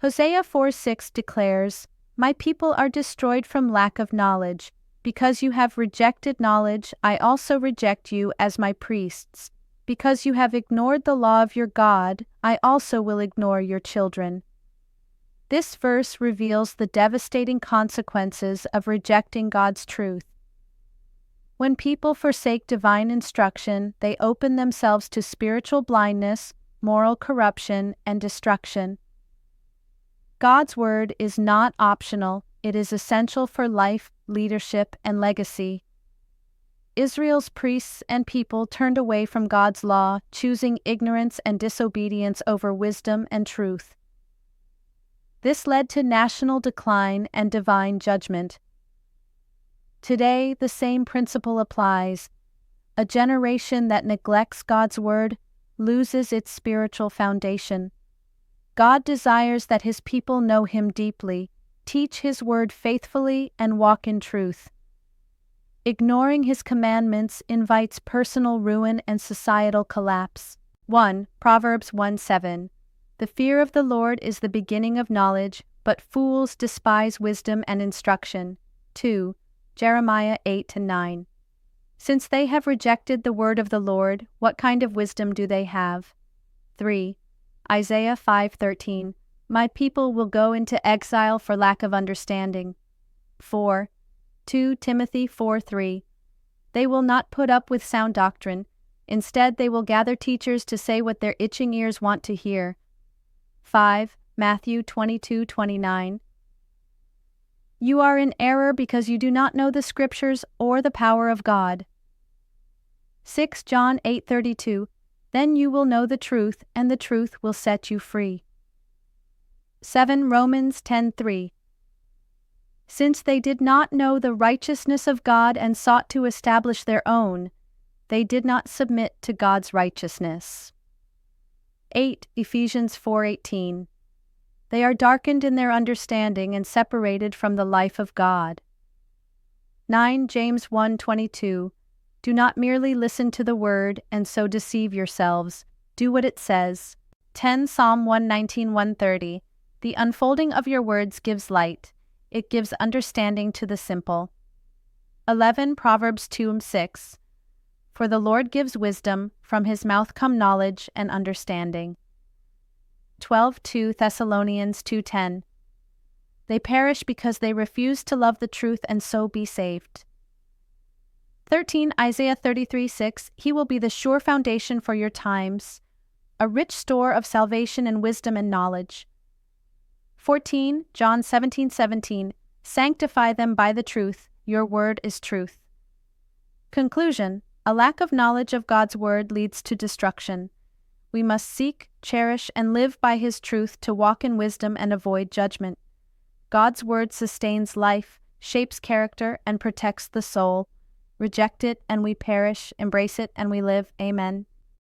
Hosea 4:6 declares, "My people are destroyed from lack of knowledge. Because you have rejected knowledge, I also reject you as my priests. Because you have ignored the law of your God, I also will ignore your children." This verse reveals the devastating consequences of rejecting God's truth. When people forsake divine instruction, they open themselves to spiritual blindness, moral corruption, and destruction. God's word is not optional, it is essential for life, leadership, and legacy. Israel's priests and people turned away from God's law, choosing ignorance and disobedience over wisdom and truth. This led to national decline and divine judgment. Today, the same principle applies. A generation that neglects God's word loses its spiritual foundation. God desires that His people know Him deeply, teach His word faithfully, and walk in truth. Ignoring His commandments invites personal ruin and societal collapse. 1. Proverbs 1:7. The fear of the Lord is the beginning of knowledge, but fools despise wisdom and instruction. 2. Jeremiah 8-9. Since they have rejected the word of the Lord, what kind of wisdom do they have? 3. Isaiah 5:13. My people will go into exile for lack of understanding. 4. 2 Timothy 4:3. They will not put up with sound doctrine. Instead, they will gather teachers to say what their itching ears want to hear. 5 Matthew 22:29. You are in error because you do not know the Scriptures or the power of God. 6 John 8:32. Then you will know the truth, and the truth will set you free. 7 Romans 10:3. Since they did not know the righteousness of God and sought to establish their own, they did not submit to God's righteousness. 8 Ephesians 4:18. They are darkened in their understanding and separated from the life of God. 9 James 1:22. Do not merely listen to the word and so deceive yourselves. Do what it says. 10 Psalm 119:130. The unfolding of your words gives light. It gives understanding to the simple. 11 Proverbs 2:6. For the Lord gives wisdom, from His mouth come knowledge and understanding. 2 Thessalonians 2:10. They perish because they refuse to love the truth and so be saved. 13 Isaiah 33:6. He will be the sure foundation for your times, a rich store of salvation and wisdom and knowledge. 14 John 17:17. Sanctify them by the truth, your word is truth. Conclusion. A lack of knowledge of God's word leads to destruction. We must seek, cherish, and live by His truth to walk in wisdom and avoid judgment. God's word sustains life, shapes character, and protects the soul. Reject it and we perish, embrace it and we live. Amen.